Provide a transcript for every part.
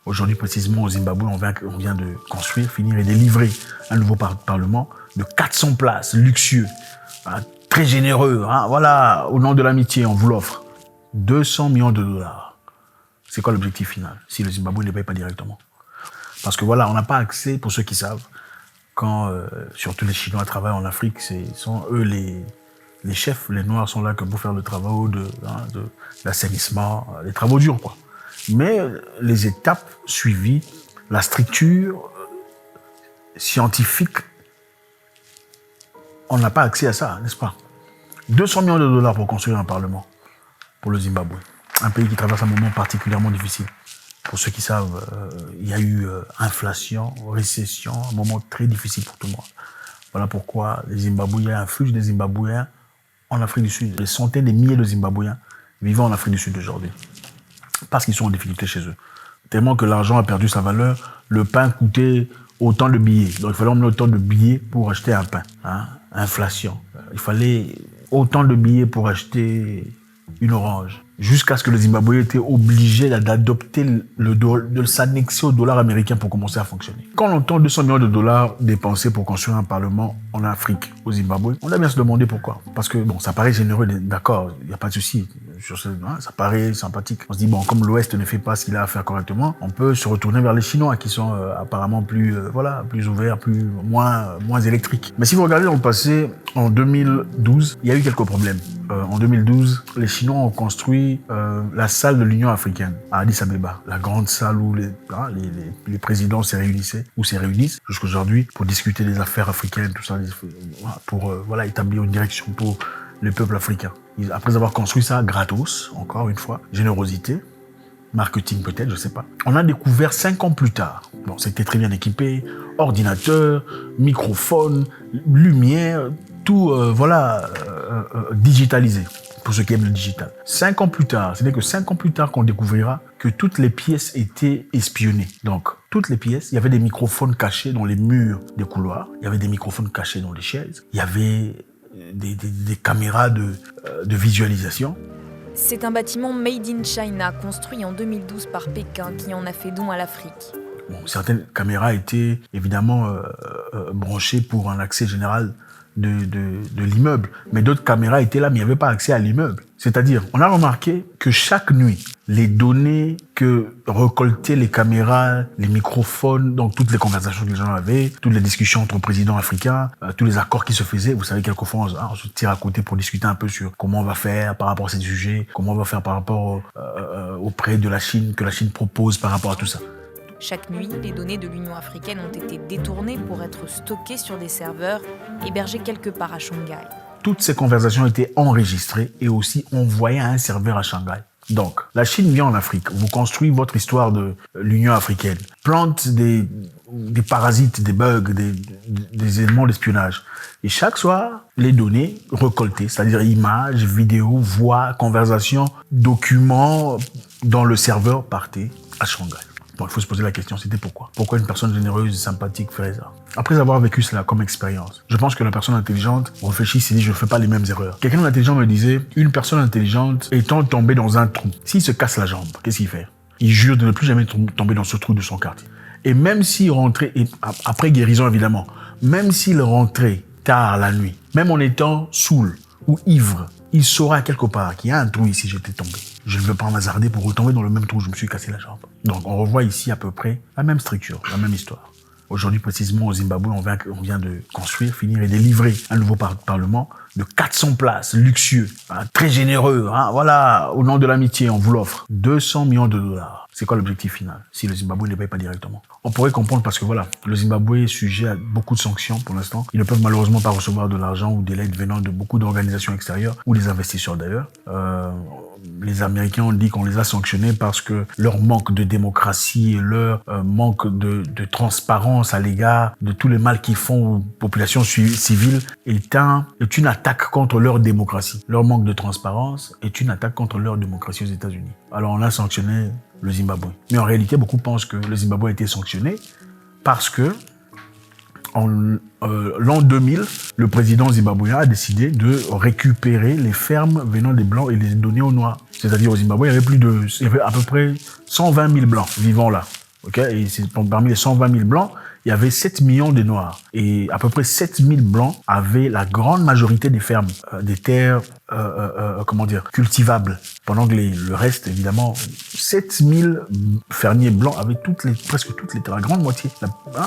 Aujourd'hui, précisément au Zimbabwe, on vient de construire, finir et délivrer un nouveau parlement de 400 places, luxueux, hein, très généreux. Hein, voilà, au nom de l'amitié, on vous l'offre. 200 millions de dollars. C'est quoi l'objectif final si le Zimbabwe ne paye pas directement? Parce que voilà, on n'a pas accès, pour ceux qui savent, quand surtout les Chinois travaillent en Afrique, sont eux les chefs. Les Noirs sont là que pour faire le travail de l'assainissement, les travaux durs, quoi. Mais les étapes suivies, la structure scientifique, on n'a pas accès à ça, n'est-ce pas? 200 millions de dollars pour construire un parlement pour le Zimbabwe. Un pays qui traverse un moment particulièrement difficile. Pour ceux qui savent, il y a eu inflation, récession, un moment très difficile pour tout le monde. Voilà pourquoi les Zimbabwéens, un flux des Zimbabwéens en Afrique du Sud, des centaines de milliers de Zimbabwéens vivant en Afrique du Sud aujourd'hui. Parce qu'ils sont en difficulté chez eux. Tellement que l'argent a perdu sa valeur, le pain coûtait autant de billets. Donc il fallait emmener autant de billets pour acheter un pain. Hein? Inflation. Il fallait autant de billets pour acheter une orange. Jusqu'à ce que le Zimbabwe était obligé d'adopter de s'annexer au dollar américain pour commencer à fonctionner. Quand on entend 200 millions de dollars dépensés pour construire un parlement en Afrique, au Zimbabwe, on a bien se demander pourquoi. Parce que bon, ça paraît généreux, d'accord, il n'y a pas de souci. Ça paraît sympathique. On se dit, bon, comme l'Ouest ne fait pas ce qu'il a à faire correctement, on peut se retourner vers les Chinois qui sont apparemment plus ouverts, moins électriques. Mais si vous regardez dans le passé, en 2012, il y a eu quelques problèmes. En 2012, les Chinois ont construit la salle de l'Union africaine à Addis Abeba, la grande salle où les présidents se réunissaient ou se réunissent jusqu'aujourd'hui pour discuter des affaires africaines, tout ça, pour établir une direction pour le peuple africain. Après avoir construit ça gratos, encore une fois, générosité, marketing peut-être, je sais pas. On a découvert 5 ans plus tard. Bon, c'était très bien équipé, ordinateur, microphone, lumière, tout, digitalisé. Pour ceux qui aiment le digital. 5 ans plus tard, ce n'est que 5 ans plus tard qu'on découvrira que toutes les pièces étaient espionnées. Donc, toutes les pièces, il y avait des microphones cachés dans les murs des couloirs, il y avait des microphones cachés dans les chaises, il y avait des caméras de visualisation. C'est un bâtiment made in China, construit en 2012 par Pékin, qui en a fait don à l'Afrique. Bon, certaines caméras étaient évidemment branchées pour un accès général de l'immeuble. Mais d'autres caméras étaient là, mais il n'y avait pas accès à l'immeuble. C'est-à-dire, on a remarqué que chaque nuit, les données que récoltaient les caméras, les microphones, donc toutes les conversations que les gens avaient, toutes les discussions entre présidents africains, tous les accords qui se faisaient, vous savez, quelquefois, on se tire à côté pour discuter un peu sur comment on va faire par rapport à ces sujets, comment on va faire par rapport auprès de la Chine, que la Chine propose par rapport à tout ça. Chaque nuit, les données de l'Union africaine ont été détournées pour être stockées sur des serveurs hébergés quelque part à Shanghai. Toutes ces conversations étaient enregistrées et aussi envoyées à un serveur à Shanghai. Donc, la Chine vient en Afrique, vous construisez votre histoire de l'Union africaine, plante des parasites, des bugs, des éléments d'espionnage. Et chaque soir, les données récoltées, c'est-à-dire images, vidéos, voix, conversations, documents dans le serveur partaient à Shanghai. Bon, il faut se poser la question, c'était pourquoi? Pourquoi une personne généreuse et sympathique ferait ça? Après avoir vécu cela comme expérience, je pense que la personne intelligente réfléchit et se dit, je ne fais pas les mêmes erreurs. Quelqu'un d'intelligent me disait, une personne intelligente étant tombée dans un trou, s'il se casse la jambe, qu'est-ce qu'il fait? Il jure de ne plus jamais tomber dans ce trou de son quartier. Et même s'il rentrait, après guérison évidemment, même s'il rentrait tard la nuit, même en étant saoul ou ivre, il saura quelque part qu'il y a un trou ici, j'étais tombé. Je ne veux pas m'hasarder pour retomber dans le même trou où je me suis cassé la jambe. Donc on revoit ici à peu près la même structure, la même histoire. Aujourd'hui, précisément au Zimbabwe, on vient de construire, finir et délivrer un nouveau parlement de 400 places, luxueux, hein, très généreux. Hein, voilà, au nom de l'amitié, on vous l'offre. 200 millions de dollars. C'est quoi l'objectif final si le Zimbabwe ne paye pas directement? On pourrait comprendre parce que voilà, le Zimbabwe est sujet à beaucoup de sanctions pour l'instant. Ils ne peuvent malheureusement pas recevoir de l'argent ou de l'aide venant de beaucoup d'organisations extérieures ou des investisseurs d'ailleurs. Les Américains ont dit qu'on les a sanctionnés parce que leur manque de démocratie et leur manque de transparence à l'égard de tous les mal qu'ils font aux populations civiles est une attaque contre leur démocratie. Leur manque de transparence est une attaque contre leur démocratie aux États-Unis. Alors on a sanctionné le Zimbabwe. Mais en réalité, beaucoup pensent que le Zimbabwe a été sanctionné parce que en l'an 2000, le président zimbabwéen a décidé de récupérer les fermes venant des Blancs et les donner aux Noirs. C'est-à-dire au Zimbabwe, il y avait à peu près 120 000 Blancs vivant là. Okay, et parmi les 120 000 blancs, il y avait 7 millions de noirs. Et à peu près 7 000 blancs avaient la grande majorité des fermes, des terres, cultivables. Pendant que le reste, évidemment, 7 000 fermiers blancs avaient presque toutes les terres, la grande moitié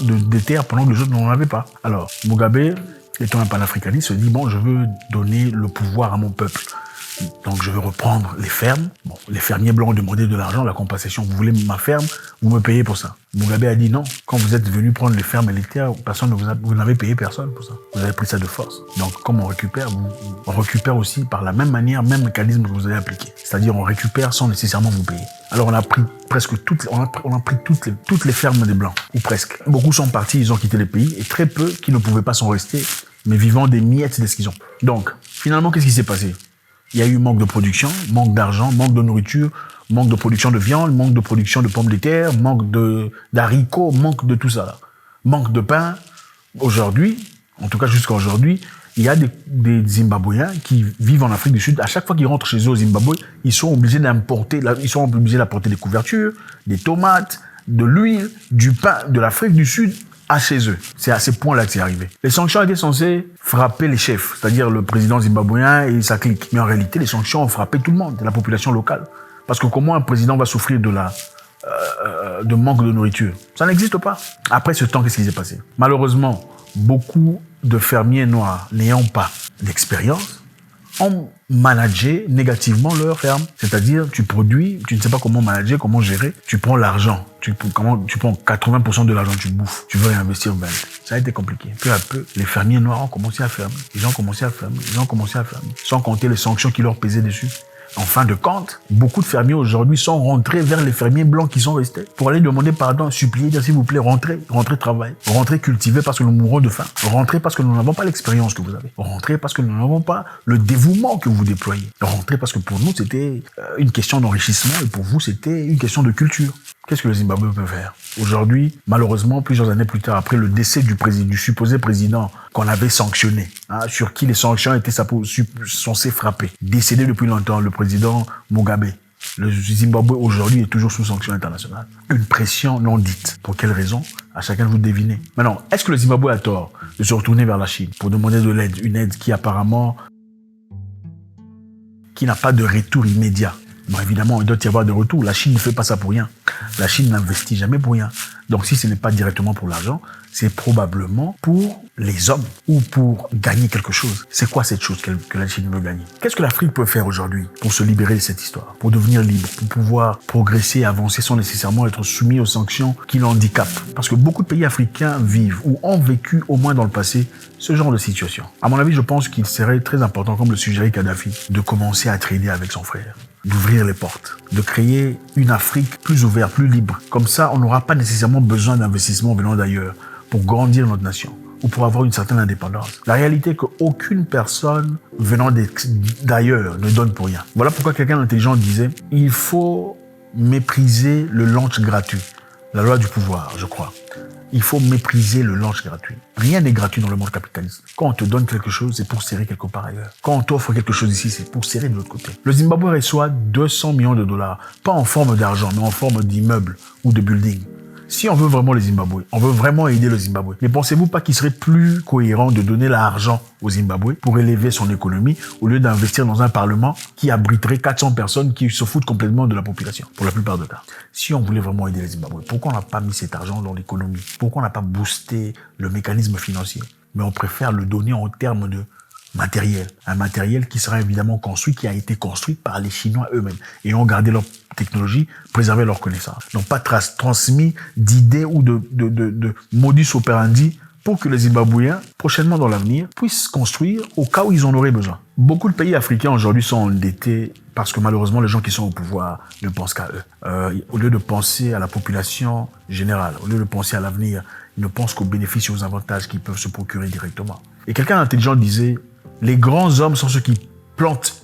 des terres, pendant que les autres n'en avaient pas. Alors, Mugabe, étant un panafricaniste, se dit, bon, je veux donner le pouvoir à mon peuple. Donc, je veux reprendre les fermes. Bon, les fermiers blancs ont demandé de l'argent, la compensation. Vous voulez ma ferme? Vous me payez pour ça. Mugabe a dit non. Quand vous êtes venu prendre les fermes et les terres, vous n'avez payé personne pour ça. Vous avez pris ça de force. Donc, comme on récupère aussi par la même manière, même mécanisme que vous avez appliqué. C'est-à-dire, on récupère sans nécessairement vous payer. Alors, on a pris toutes les fermes des blancs, ou presque. Beaucoup sont partis, ils ont quitté le pays, et très peu qui ne pouvaient pas s'en rester, mais vivant des miettes de ce qu'ils ont. Donc, finalement, qu'est-ce qui s'est passé? Il y a eu manque de production, manque d'argent, manque de nourriture, manque de production de viande, manque de production de pommes de terre, manque d'haricots, manque de tout ça là. Manque de pain. Aujourd'hui, en tout cas jusqu'à aujourd'hui, il y a des Zimbabwéens qui vivent en Afrique du Sud. À chaque fois qu'ils rentrent chez eux au Zimbabwe, ils sont obligés d'apporter des couvertures, des tomates, de l'huile, du pain de l'Afrique du Sud à chez eux. C'est à ce point-là que c'est arrivé. Les sanctions étaient censées frapper les chefs, c'est-à-dire le président zimbabwéen et sa clique. Mais en réalité, les sanctions ont frappé tout le monde, la population locale. Parce que comment un président va souffrir de manque de nourriture? Ça n'existe pas. Après ce temps, qu'est-ce qui s'est passé? Malheureusement, beaucoup de fermiers noirs n'ayant pas d'expérience ont managé négativement leur ferme. C'est-à-dire, tu produis, tu ne sais pas comment manager, comment gérer, tu prends l'argent, tu prends 80% de l'argent, tu bouffes, tu veux réinvestir 20%. Ça a été compliqué. Peu à peu, les fermiers noirs ont commencé à fermer, sans compter les sanctions qui leur pesaient dessus. En fin de compte, beaucoup de fermiers aujourd'hui sont rentrés vers les fermiers blancs qui sont restés pour aller demander pardon, supplier, dire s'il vous plaît, rentrez travailler, rentrez cultiver parce que nous mourons de faim, rentrez parce que nous n'avons pas l'expérience que vous avez, rentrez parce que nous n'avons pas le dévouement que vous déployez, rentrez parce que pour nous c'était une question d'enrichissement et pour vous c'était une question de culture. Qu'est-ce que le Zimbabwe peut faire? Aujourd'hui, malheureusement, plusieurs années plus tard, après le décès du supposé président qu'on avait sanctionné, sur qui les sanctions étaient censées frapper, décédé depuis longtemps, le président Mugabe. Le Zimbabwe aujourd'hui est toujours sous sanction internationale. Une pression non dite. Pour quelle raison? À chacun de vous deviner. Maintenant, est-ce que le Zimbabwe a tort de se retourner vers la Chine pour demander de l'aide? Une aide qui apparemment n'a pas de retour immédiat. Bon, évidemment, il doit y avoir des retours. La Chine ne fait pas ça pour rien. La Chine n'investit jamais pour rien. Donc, si ce n'est pas directement pour l'argent, c'est probablement pour les hommes ou pour gagner quelque chose. C'est quoi cette chose que la Chine veut gagner? Qu'est-ce que l'Afrique peut faire aujourd'hui pour se libérer de cette histoire, pour devenir libre, pour pouvoir progresser, avancer sans nécessairement être soumis aux sanctions qui l'handicapent? Parce que beaucoup de pays africains vivent ou ont vécu, au moins dans le passé, ce genre de situation. À mon avis, je pense qu'il serait très important, comme le suggérait Kadhafi, de commencer à trader avec son frère, d'ouvrir les portes, de créer une Afrique plus ouverte, plus libre. Comme ça, on n'aura pas nécessairement besoin d'investissements venant d'ailleurs pour grandir notre nation ou pour avoir une certaine indépendance. La réalité est qu'aucune personne venant d'ailleurs ne donne pour rien. Voilà pourquoi quelqu'un d'intelligent disait « Il faut mépriser le lunch gratuit ». La loi du pouvoir, je crois. Il faut mépriser le lunch gratuit. Rien n'est gratuit dans le monde capitaliste. Quand on te donne quelque chose, c'est pour serrer quelque part ailleurs. Quand on t'offre quelque chose ici, c'est pour serrer de l'autre côté. Le Zimbabwe reçoit 200 millions de dollars, pas en forme d'argent, mais en forme d'immeubles ou de buildings. Si on veut vraiment le Zimbabwe, on veut vraiment aider le Zimbabwe, mais pensez-vous pas qu'il serait plus cohérent de donner l'argent au Zimbabwe pour élever son économie au lieu d'investir dans un parlement qui abriterait 400 personnes qui se foutent complètement de la population, pour la plupart des cas? Si on voulait vraiment aider le Zimbabwe, pourquoi on n'a pas mis cet argent dans l'économie? Pourquoi on n'a pas boosté le mécanisme financier? Mais on préfère le donner en termes de matériel. Un matériel qui sera évidemment construit, qui a été construit par les Chinois eux-mêmes. Et ont gardé leur technologie, préservé leurs connaissances. N'ont pas transmis d'idées ou de modus operandi pour que les Zimbabwéens, prochainement dans l'avenir, puissent construire au cas où ils en auraient besoin. Beaucoup de pays africains aujourd'hui sont endettés parce que malheureusement les gens qui sont au pouvoir ne pensent qu'à eux. Au lieu de penser à la population générale, au lieu de penser à l'avenir, ils ne pensent qu'aux bénéfices et aux avantages qu'ils peuvent se procurer directement. Et quelqu'un d'intelligent disait « Les grands hommes sont ceux qui plantent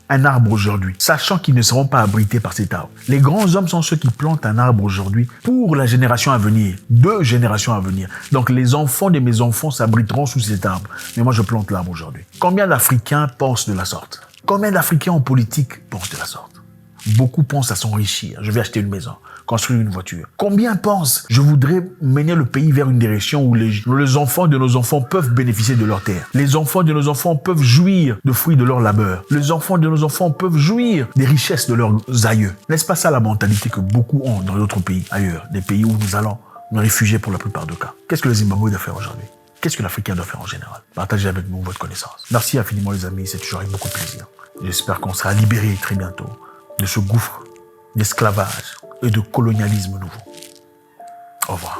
un arbre aujourd'hui, sachant qu'ils ne seront pas abrités par cet arbre. Les grands hommes sont ceux qui plantent un arbre aujourd'hui pour la génération à venir, 2 générations à venir. Donc les enfants de mes enfants s'abriteront sous cet arbre. Mais moi, je plante l'arbre aujourd'hui. » Combien d'Africains pensent de la sorte? Combien d'Africains en politique pensent de la sorte? Beaucoup pensent à s'enrichir. Je vais acheter une maison. construire une voiture? Combien pensent, je voudrais mener le pays vers une direction où les enfants de nos enfants peuvent bénéficier de leurs terres. Les enfants de nos enfants peuvent jouir de fruits de leur labeur. Les enfants de nos enfants peuvent jouir des richesses de leurs aïeux. N'est-ce pas ça la mentalité que beaucoup ont dans d'autres pays ailleurs, des pays où nous allons nous réfugier pour la plupart des cas? Qu'est-ce que le Zimbabwe doit faire aujourd'hui? Qu'est-ce que l'Africain doit faire en général? Partagez avec nous votre connaissance. Merci infiniment les amis, c'est toujours avec beaucoup de plaisir. J'espère qu'on sera libérés très bientôt de ce gouffre d'esclavage et de colonialisme nouveau. Au revoir.